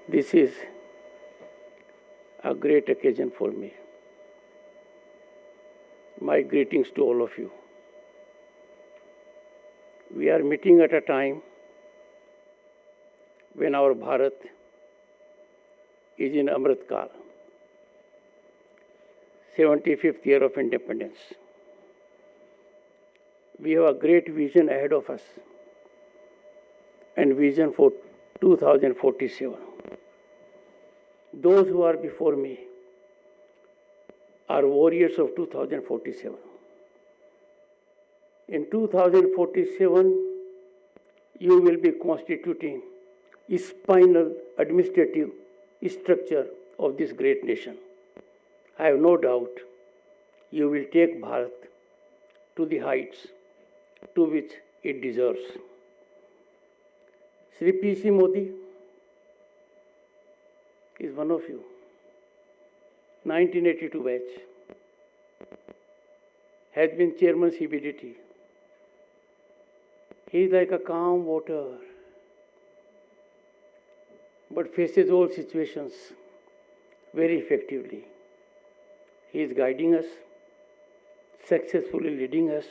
This is a great occasion for me. My greetings to all of you. We are meeting at a time when our Bharat is in Amrit Kal, 75th year of independence. We have a great vision ahead of us and vision for 2047. Those who are before me are warriors of 2047. In 2047, you will be constituting a spinal administrative structure of this great nation. I have no doubt you will take Bharat to the heights to which it deserves. Shri P.C. Modi is one of you. 1982 batch. Has been chairman CBDT. He is like a calm water, but faces all situations very effectively. He is guiding us, successfully leading us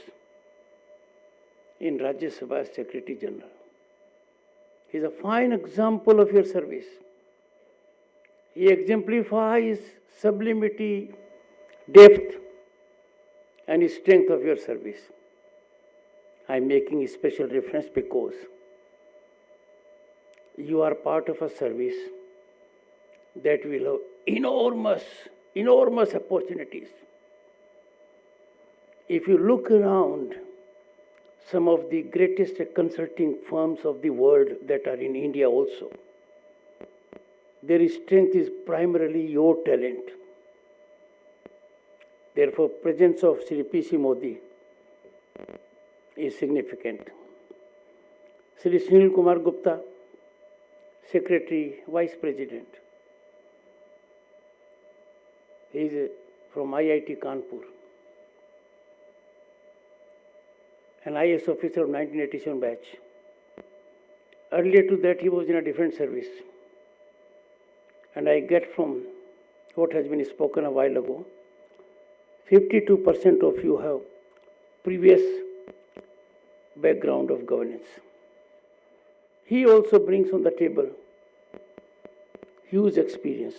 in Rajya Sabha as Secretary General. He is a fine example of your service. He exemplifies sublimity, depth, and strength of your service. I am making a special reference because you are part of a service that will have enormous opportunities. If you look around some of the greatest consulting firms of the world that are in India also, their strength is primarily your talent. Therefore, presence of Shri P.C. Modi is significant. Shri Sunil Kumar Gupta, Secretary, Vice President. He is from IIT Kanpur. An IS officer of 1987 batch. Earlier to that, he was in a different service. And I get from what has been spoken a while ago, 52% of you have previous background of governance. He also brings on the table huge experience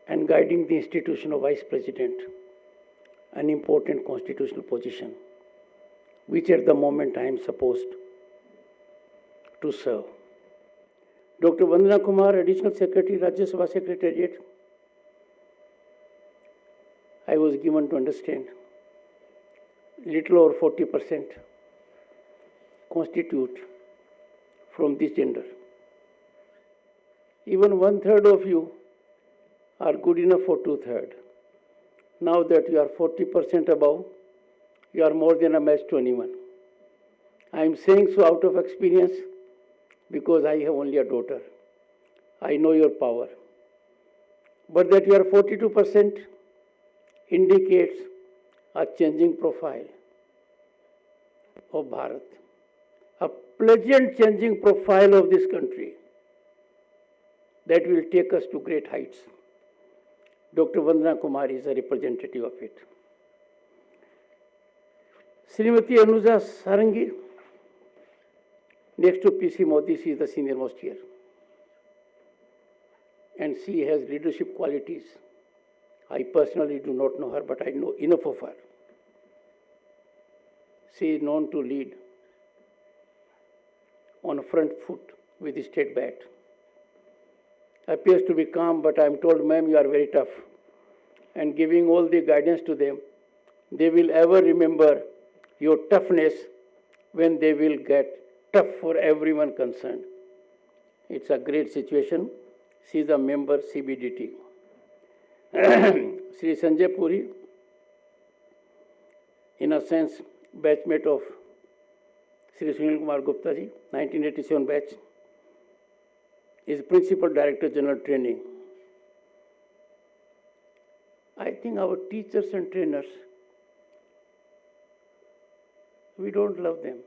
and guiding the institution of Vice President, an important constitutional position, which at the moment I am supposed to serve. Dr. Vandana Kumar, Additional Secretary, Rajya Sabha Secretariat. I was given to understand little over 40% constitute from this gender. Even 1/3 of you are good enough for 2/3. Now that you are 40% above, you are more than a match to anyone. I am saying so out of experience because I have only a daughter. I know your power. But that you are 42% indicates a changing profile of Bharat, a pleasant changing profile of this country that will take us to great heights. Dr. Vandana Kumar is a representative of it. Srimati Anuja Sarangi, next to P.C. Modi, she is the senior most here. And she has leadership qualities. I personally do not know her, but I know enough of her. She is known to lead on a front foot with a straight bat. Appears to be calm, but I am told, ma'am, you are very tough. And giving all the guidance to them, they will ever remember your toughness when they will get tough for everyone concerned. It's a great situation. She is a member CBDT. Sri Sanjay Puri, in a sense, batchmate of Sri Sunil Kumar Gupta ji, 1987 batch, is Principal Director General Training. I think our teachers and trainers, we don't love them.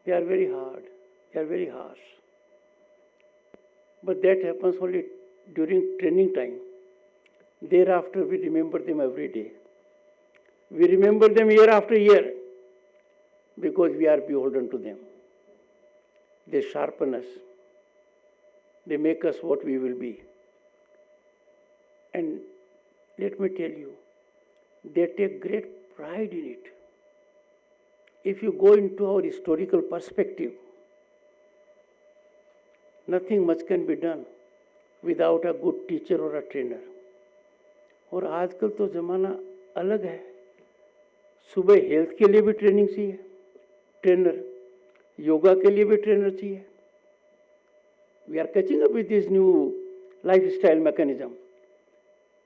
They are very hard. They are very harsh. But that happens only during training time. Thereafter, we remember them every day. We remember them year after year because we are beholden to them. They sharpen us. They make us what we will be. And let me tell you, they take great pride in it. If you go into our historical perspective, nothing much can be done without a good teacher or a trainer. और आजकल तो ज़माना अलग है. सुबह health के लिए भी ट्रेनिंग चाहिए, ट्रेनर. योगा के लिए भी ट्रेनर चाहिए. We are catching up with this new lifestyle mechanism.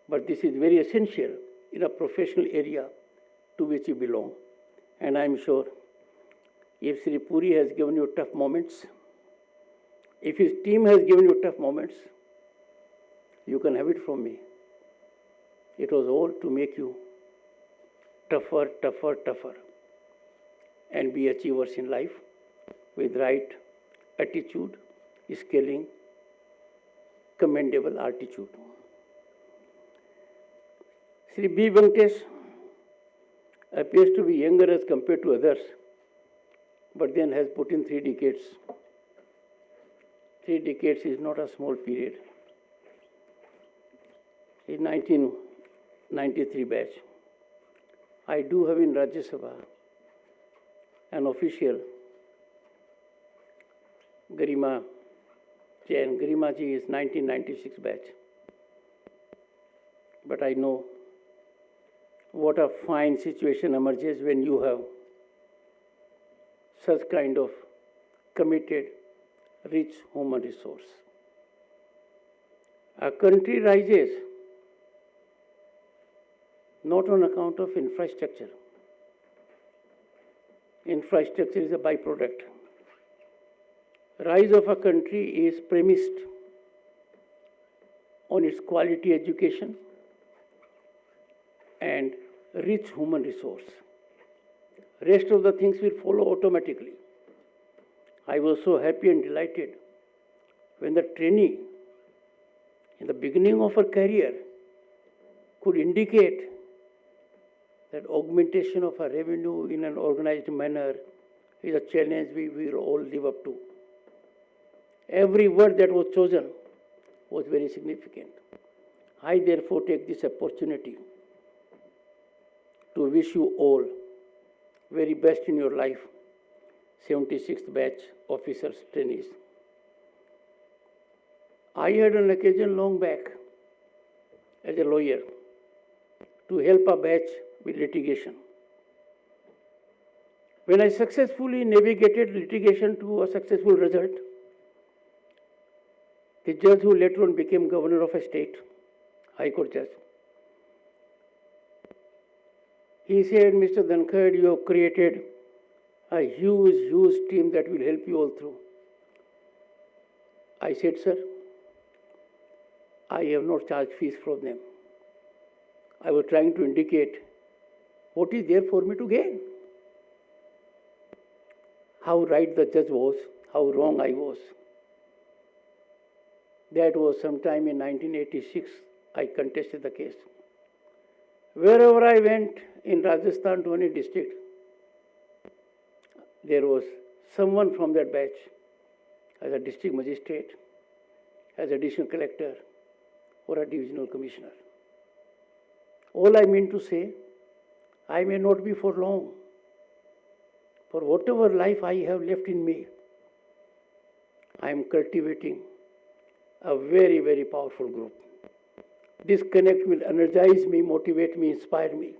But this is very essential in a professional area to which you belong. And I am sure if Sri Puri has given you tough moments, if his team has given you tough moments, you can have it from me. It was all to make you tougher, tougher, tougher, and be achievers in life with right attitude, scaling, commendable attitude. Sri B. Venkatesh appears to be younger as compared to others, but then has put in 3 decades. 3 decades is not a small period. In 1993 batch, I do have in Rajya Sabha an official, Garima Jain. Garima ji is 1996 batch. But I know what a fine situation emerges when you have such kind of committed, rich human resource. A country rises not on account of infrastructure. Infrastructure is a byproduct. Rise of a country is premised on its quality education and rich human resource. Rest of the things will follow automatically. I was so happy and delighted when the trainee in the beginning of her career could indicate that augmentation of our revenue in an organized manner is a challenge we will all live up to. Every word that was chosen was very significant. I therefore take this opportunity to wish you all very best in your life, 76th batch officers, trainees. I had an occasion long back as a lawyer to help a batch with litigation. When I successfully navigated litigation to a successful result, the judge who later on became governor of a state, High Court judge, he said, Mr. Dhankhar, you have created a huge team that will help you all through. I said, sir, I have not charged fees from them. I was trying to indicate what is there for me to gain. How right the judge was, how wrong I was. That was sometime in 1986, I contested the case. Wherever I went in Rajasthan to any district, there was someone from that batch as a district magistrate, as additional collector, or a divisional commissioner. All I mean to say, I may not be for long. For whatever life I have left in me, I am cultivating a very, very powerful group. This connect will energize me, motivate me, inspire me.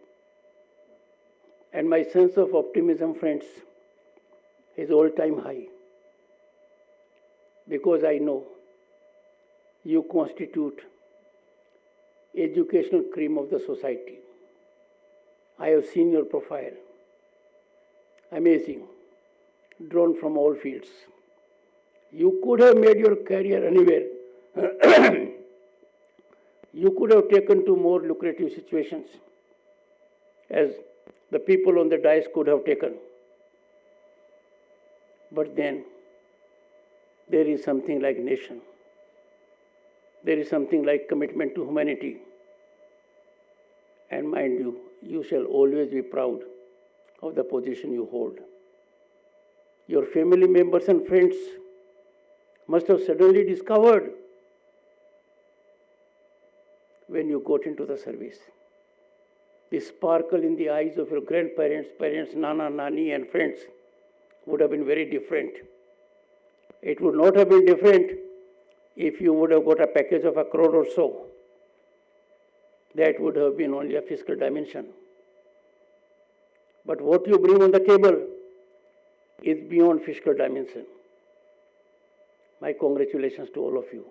And my sense of optimism, friends, is all-time high. Because I know you constitute educational cream of the society. I have seen your profile. Amazing. Drawn from all fields. You could have made your career anywhere. You could have taken to more lucrative situations, as the people on the dais could have taken. But then, there is something like nation. there is something like commitment to humanity. And mind you, you shall always be proud of the position you hold. Your family members and friends must have suddenly discovered when you got into the service. The sparkle in the eyes of your grandparents, parents, nana, nani, and friends would have been very different. It would not have been different if you would have got a package of 1 crore or so. That would have been only a fiscal dimension. But what you bring on the table is beyond fiscal dimension. My congratulations to all of you.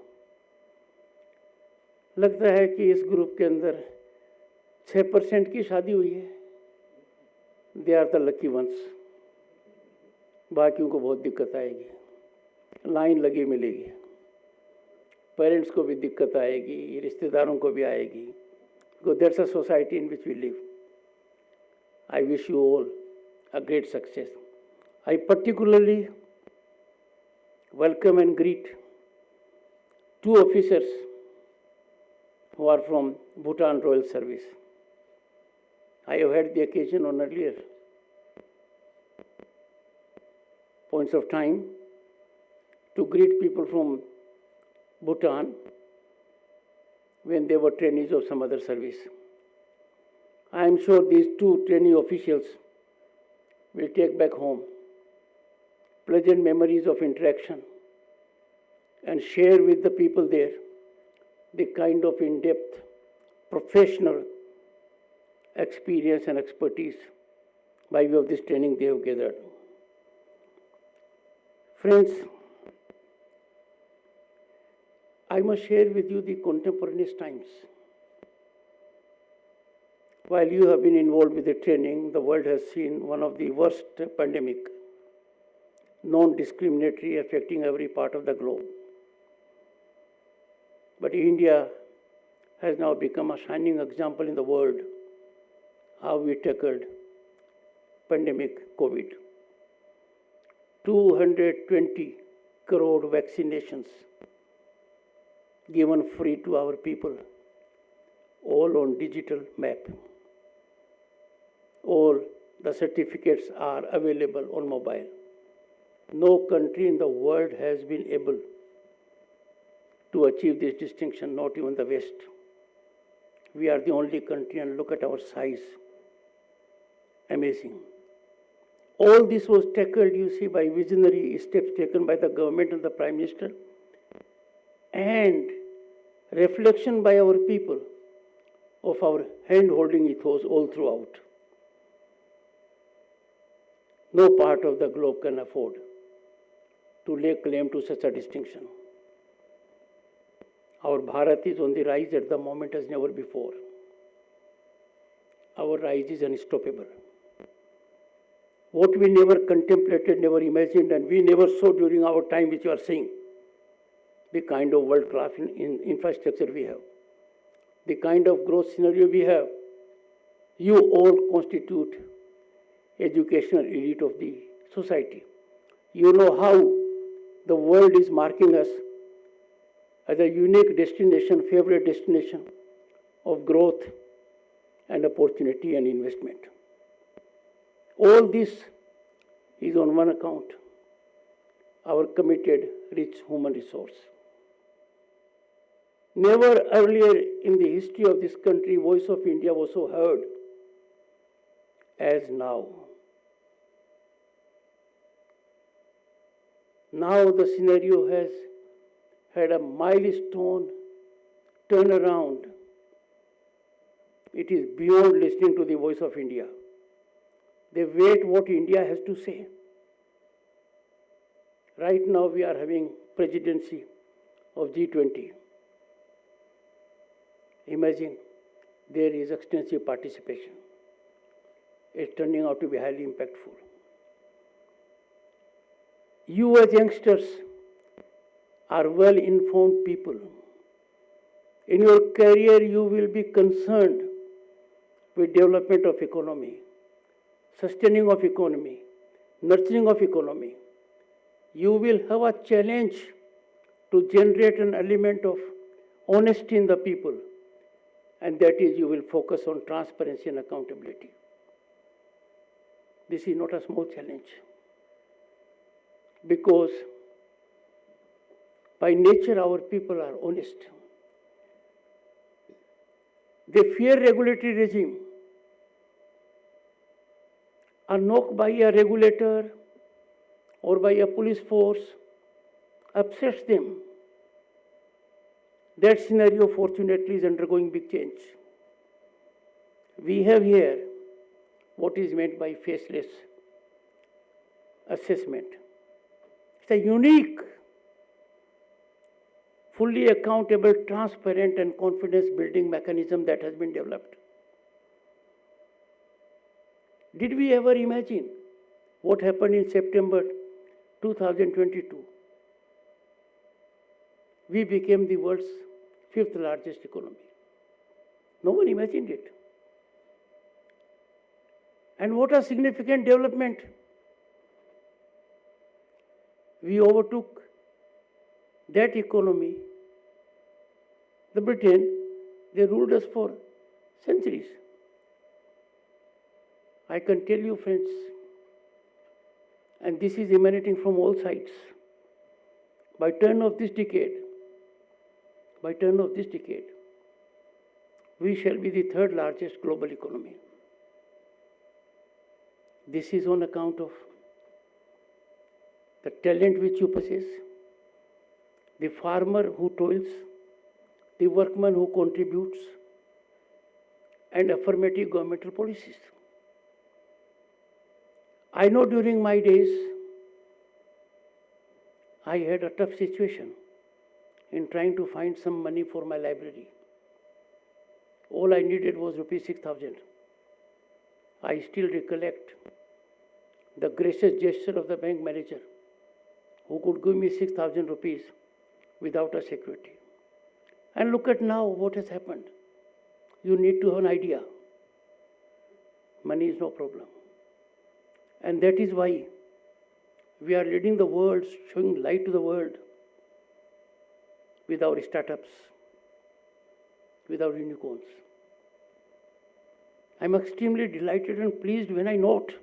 लगता है कि इस group के अंदर 6% की शादी हुई है. They are the lucky ones. बाकियों को बहुत दिक्कत आएगी. लाइन लगी मिलेगी. पेरेंट्स को भी दिक्कत आएगी, रिश्तेदारों को भी आएगी. Because that's a society in which we live. I wish you all a great success. I particularly welcome and greet 2 officers who are from Bhutan Royal Service. I have had the occasion on earlier points of time to greet people from Bhutan when they were trainees of some other service. I am sure these 2 trainee officials will take back home pleasant memories of interaction and share with the people there the kind of in-depth professional experience and expertise by way of this training they have gathered. Friends, I must share with you the contemporaneous times. While you have been involved with the training, the world has seen one of the worst pandemic, non-discriminatory, affecting every part of the globe. But India has now become a shining example in the world how we tackled pandemic COVID. 220 crore vaccinations given free to our people, all on digital map. All the certificates are available on mobile. No country in the world has been able to achieve this distinction, not even the West. We are the only country, and look at our size. Amazing. All this was tackled, you see, by visionary steps taken by the government and the Prime Minister, and reflection by our people of our hand-holding ethos all throughout. No part of the globe can afford to lay claim to such a distinction. Our Bharat is on the rise at the moment as never before. Our rise is unstoppable. What we never contemplated, never imagined, and we never saw during our time, which you are seeing, the kind of world-class infrastructure we have, the kind of growth scenario we have, you all constitute educational elite of the society. You know how the world is marking us as a unique destination, favorite destination of growth and opportunity and investment. All this is on one account, our committed, rich human resource. Never earlier in the history of this country, voice of India was so heard as now. Now the scenario has had a milestone turnaround. It is beyond listening to the voice of India. They wait what India has to say. Right now we are having presidency of G20. Imagine there is extensive participation. It's turning out to be highly impactful. You as youngsters are well-informed people. In your career, you will be concerned with development of economy, sustaining of economy, nurturing of economy. You will have a challenge to generate an element of honesty in the people, and that is you will focus on transparency and accountability. This is not a small challenge, because by nature our people are honest. They fear regulatory regime. A knock by a regulator or by a police force upsets them. That scenario, fortunately, is undergoing big change. We have here what is meant by faceless assessment. It's a unique, fully accountable, transparent, and confidence-building mechanism that has been developed. Did we ever imagine what happened in September 2022? We became the world's 5th largest economy. No one imagined it. And what a significant development. We overtook that economy. The Britain, they ruled us for centuries. I can tell you, friends, and this is emanating from all sides, by turn of this decade, we shall be the 3rd largest global economy. This is on account of the talent which you possess, the farmer who toils, the workman who contributes, and affirmative governmental policies. I know during my days, I had a tough situation in trying to find some money for my library. All I needed was rupees 6,000. I still recollect the gracious gesture of the bank manager who could give me 6,000 rupees without a security. And look at now what has happened. You need to have an idea. Money is no problem. And that is why we are leading the world, showing light to the world with our startups, with our unicorns. I'm extremely delighted and pleased when I note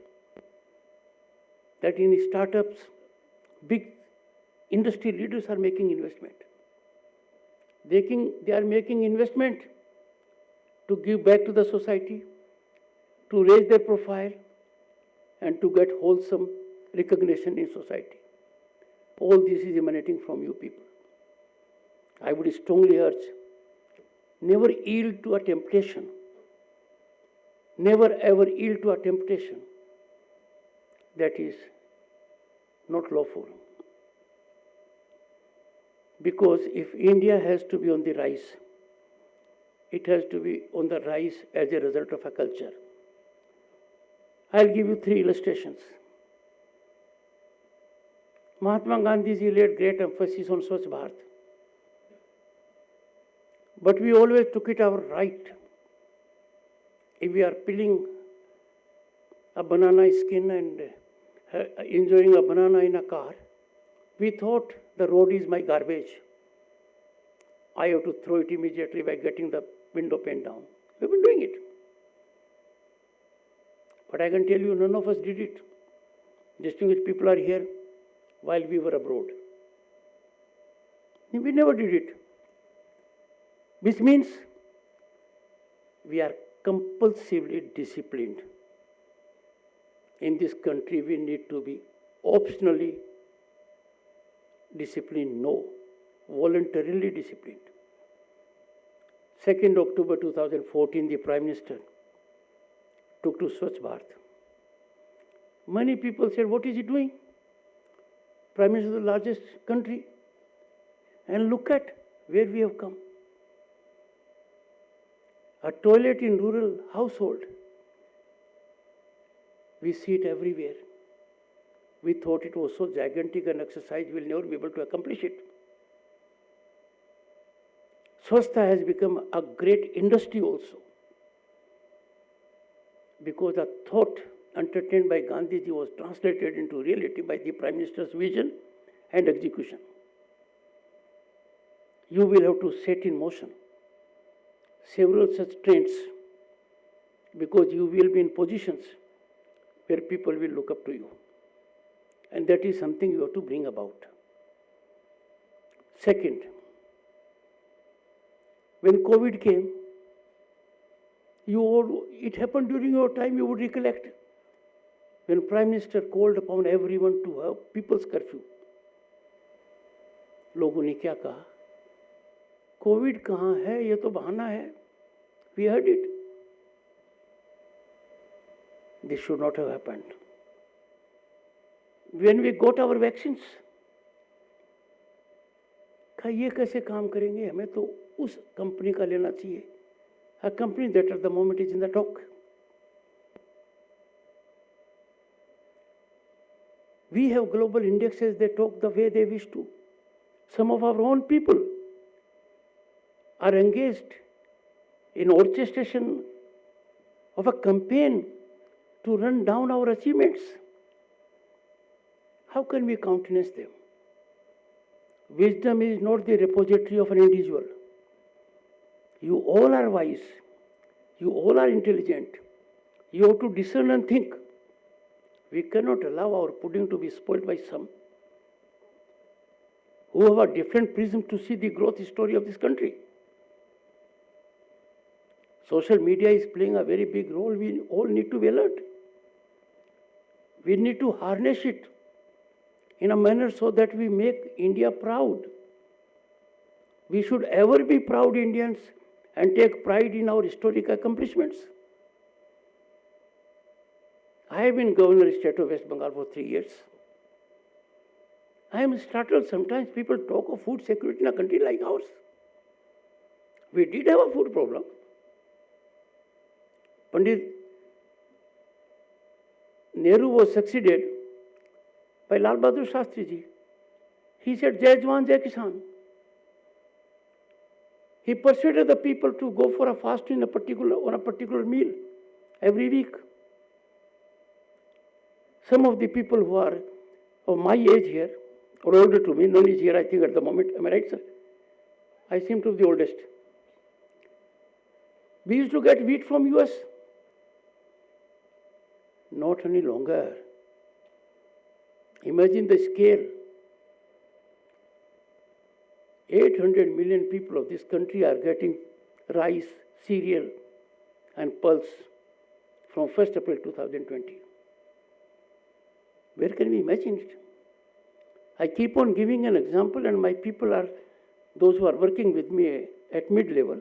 that in startups, big industry leaders are making investment. They are making investment to give back to the society, to raise their profile, and to get wholesome recognition in society. All this is emanating from you people. I would strongly urge, never yield to a temptation. Never ever yield to a temptation that is not lawful. Because if India has to be on the rise, it has to be on the rise as a result of a culture. I'll give you 3 illustrations. Mahatma Gandhi ji laid great emphasis on Swachh Bharat. But we always took it our right. If we are peeling a banana skin and enjoying a banana in a car, we thought the road is my garbage. I have to throw it immediately by getting the window pane down. We've been doing it. But I can tell you, none of us did it. Distinguished people are here while we were abroad. We never did it. Which means we are compulsively disciplined. In this country, we need to be optionally disciplined, no, voluntarily disciplined. 2nd October 2014, the Prime Minister took to Swachh Bharat. Many people said, what is he doing? Prime Minister of the largest country. And look at where we have come. A toilet in rural household. We see it everywhere. We thought it was so gigantic an exercise, we'll never be able to accomplish it. Swasthya has become a great industry also. Because the thought entertained by Gandhiji was translated into reality by the Prime Minister's vision and execution. you will have to set in motion several such trends, because you will be in positions where people will look up to you. And that is something you have to bring about. Second, when COVID came, it happened during your time, you would recollect, when Prime Minister called upon everyone to have people's curfew. लोगों ने क्या कहा? Covid कहाँ है? ये तो बहाना है. We heard it. This should not have happened. When we got our vaccines, कहा ये कैसे काम करेंगे? हमें तो उस कंपनी का लेना चाहिए. A company that at the moment is in the talk. We have global indexes, they talk the way they wish to. Some of our own people are engaged in orchestration of a campaign to run down our achievements. How can we countenance them? Wisdom is not the repository of an individual. You all are wise. You all are intelligent. You have to discern and think. We cannot allow our pudding to be spoiled by some who have a different prism to see the growth story of this country. Social media is playing a very big role. We all need to be alert. We need to harness it in a manner so that we make India proud. We should ever be proud Indians and take pride in our historic accomplishments. I have been Governor of the State of West Bengal for 3 years. I am startled sometimes people talk of food security in a country like ours. We did have a food problem. Pandit Nehru was succeeded by Lal Bahadur Shastri ji. He said, Jai Jawan, Jai Kisan. He persuaded the people to go for a fast on a particular meal every week. Some of the people who are of my age here, or older to me, none is here, I think, at the moment. Am I right, sir? I seem to be the oldest. We used to get wheat from US. Not any longer. Imagine the scale. 800 million people of this country are getting rice, cereal, and pulse from 1st April 2020. Where can we imagine it? I keep on giving an example, and my people are, those who are working with me at mid-level,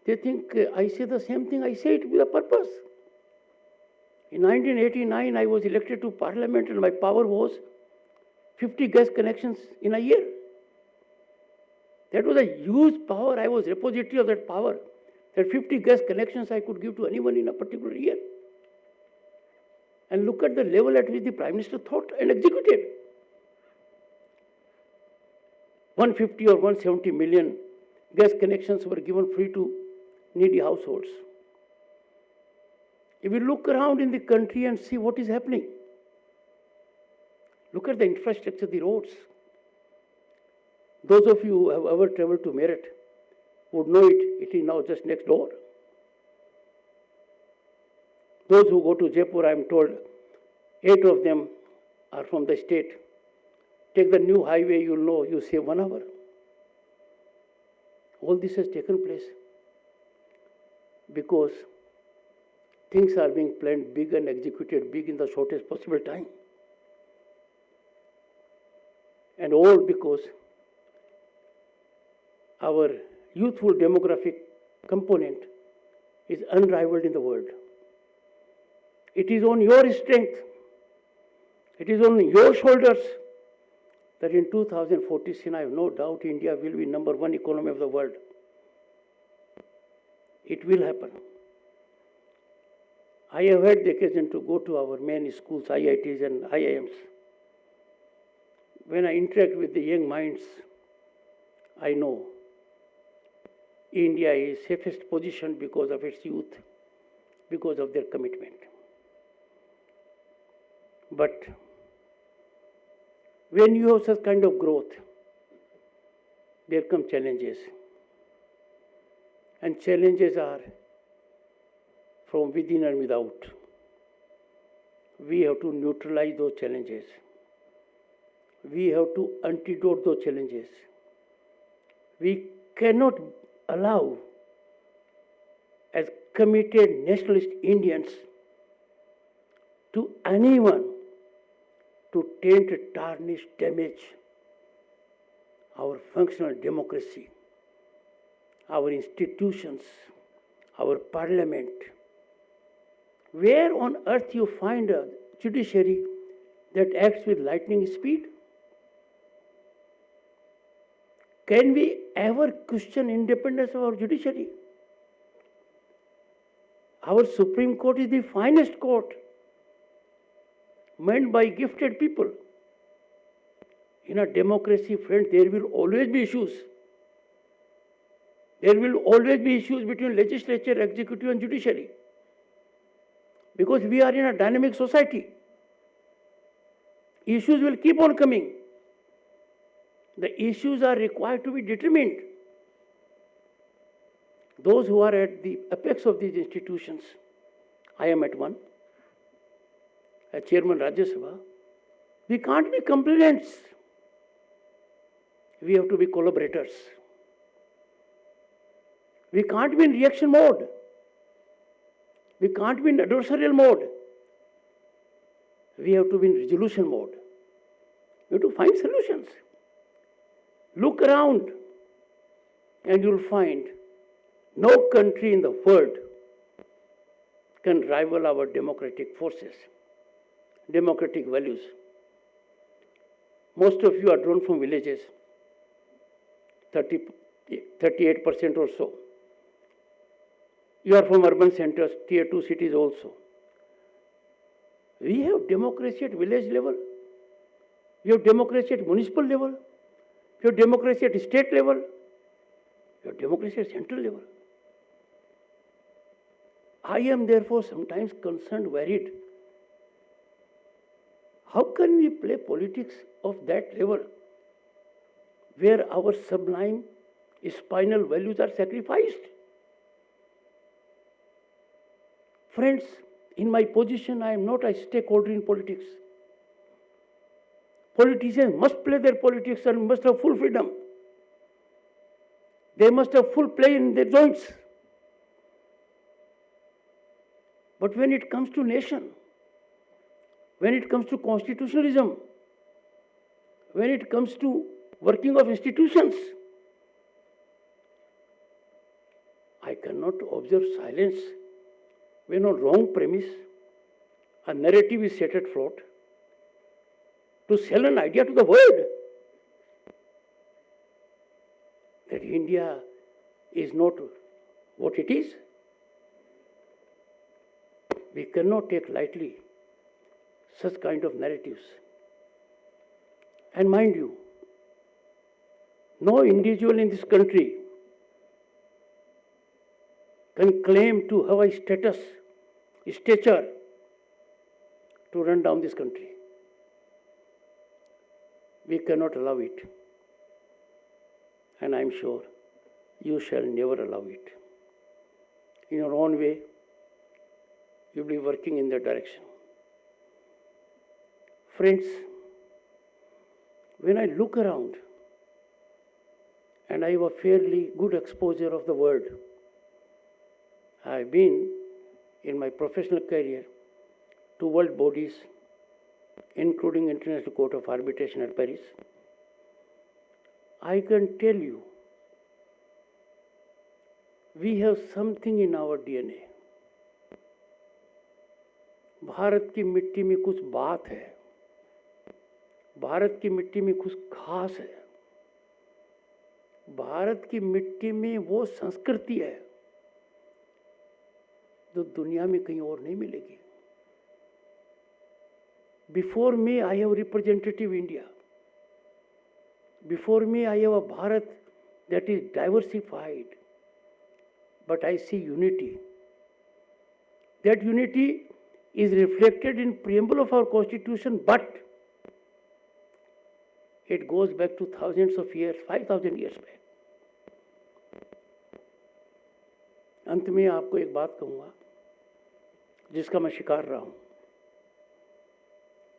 they think I say the same thing. I say it with a purpose. In 1989, I was elected to Parliament, and my power was 50 gas connections in a year. That was a huge power. I was repository of that power. That 50 gas connections I could give to anyone in a particular year. And look at the level at which the Prime Minister thought and executed. 150 or 170 million gas connections were given free to needy households. If you look around in the country and see what is happening, look at the infrastructure, the roads. Those of you who have ever traveled to Meerut would know it. It is now just next door. Those who go to Jaipur, I am told, 8 of them are from the state. Take the new highway, you'll know, you save 1 hour. All this has taken place because things are being planned big and executed big in the shortest possible time. And all because our youthful demographic component is unrivaled in the world. It is on your strength, it is on your shoulders that in 2047, I have no doubt India will be number 1 economy of the world. It will happen. I have had the occasion to go to our main schools, IITs and IIMs. When I interact with the young minds, I know India is safest positioned because of its youth, because of their commitment. But when you have such kind of growth, there come challenges. And challenges are from within and without. We have to neutralize those challenges. We have to antidote those challenges. We cannot allow, as committed nationalist Indians, to anyone to taint, tarnish, damage our functional democracy, our institutions, our parliament. Where on earth you find a judiciary that acts with lightning speed? Can we ever question independence of our judiciary? Our Supreme Court is the finest court, meant by gifted people. In a democracy, friends, there will always be issues. There will always be issues between legislature, executive, and judiciary. Because we are in a dynamic society. Issues will keep on coming. The issues are required to be determined. Those who are at the apex of these institutions, I am at one, as Chairman Rajya Sabha, we can't be complainants. We have to be collaborators. We can't be in reaction mode. We can't be in adversarial mode. We have to be in resolution mode. We have to find solutions. Look around and you'll find no country in the world can rival our democratic forces, democratic values. Most of you are drawn from villages, 38% or so. You are from urban centers, tier 2 cities also. We have democracy at village level. We have democracy at municipal level. We have democracy at state level. We have democracy at central level. I am therefore sometimes concerned, worried. How can we play politics of that level where our sublime spinal values are sacrificed? Friends, in my position, I am not a stakeholder in politics. Politicians must play their politics and must have full freedom. They must have full play in their joints. But when it comes to nation, when it comes to constitutionalism, when it comes to working of institutions, I cannot observe silence when on wrong premise a narrative is set at float to sell an idea to the world that India is not what it is. We cannot take lightly such kind of narratives. And mind you, no individual in this country can claim to have a stature to run down this country. We cannot allow it. And I am sure you shall never allow it. In your own way, you will be working in that direction. Friends, when I look around and I have a fairly good exposure of the world, I have been in my professional career to world bodies, including International Court of Arbitration at Paris. I can tell you, we have something in our DNA. Bharat की मिट्टी में कुछ बात है, भारत की मिट्टी में कुछ खास है, भारत की मिट्टी में वो संस्कृति है जो दुनिया में कहीं और नहीं मिलेगी. Before me, I have representative India. Before me, I have a Bharat that is diversified, but I see unity. That unity is reflected in preamble of our constitution, but it goes back to thousands of years, 5,000 years back. अंत में आपको एक बात कहूँगा जिसका मैं शिकार रहा हूँ,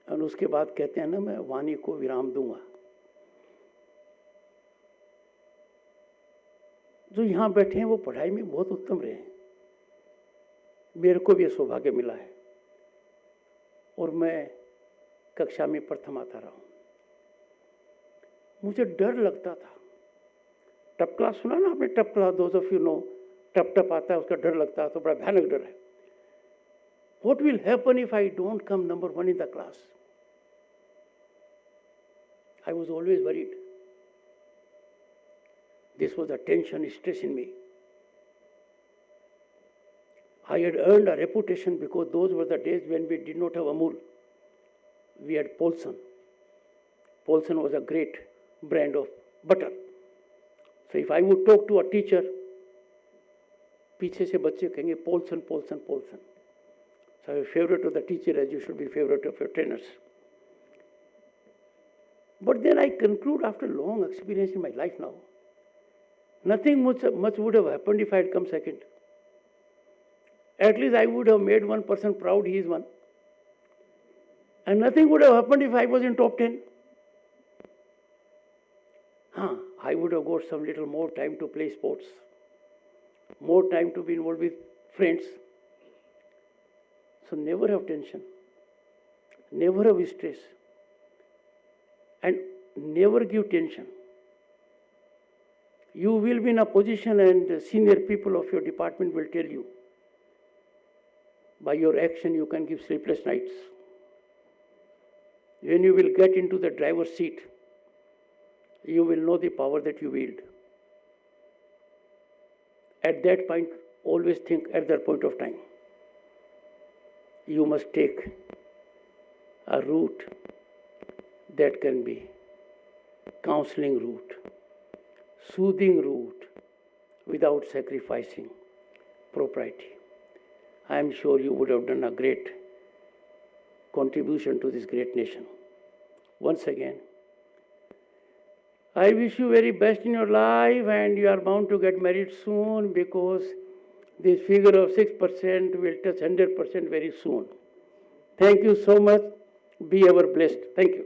और उसके बाद कहते हैं ना, मैं वाणी को विराम दूंगा। जो यहाँ बैठे हैं वो पढ़ाई में बहुत उत्तम रहे हैं, मेरे को भी सौभाग्य मिला है, और मैं कक्षा में प्रथम आता रहा हूँ। मुझे डर लगता था, टप क्लास सुना ना आपने, टप class, those of you know, टप टप आता है, उसका डर लगता है, तो बड़ा भयानक डर है। What will happen if I don't come number one in the class? I was always worried. This was a tension, stress in me. I had earned a reputation because those were the days when we did not have Amul. We had Polson. Polson was a great brand of butter. So if I would talk to a teacher, पीछे से बच्चे कहेंगे Polson, Polson, Polson. So a favorite of the teacher as you should be favorite of your trainers. But then I conclude after long experience in my life now, nothing much would have happened if I had come second. At least I would have made one person proud, he is one. And nothing would have happened if I was in top 10. I would have got some little more time to play sports, more time to be involved with friends. So never have tension, never have stress, and never give tension. You will be in a position, and the senior people of your department will tell you, by your action you can give sleepless nights. When you will get into the driver's seat, you will know the power that you wield. At that point, always think at that point of time, you must take a route that can be counseling route, soothing route, without sacrificing propriety. I am sure you would have done a great contribution to this great nation. Once again, I wish you very best in your life, and you are bound to get married soon, because this figure of 6% will touch 100% very soon. Thank you so much. Be ever blessed. Thank you.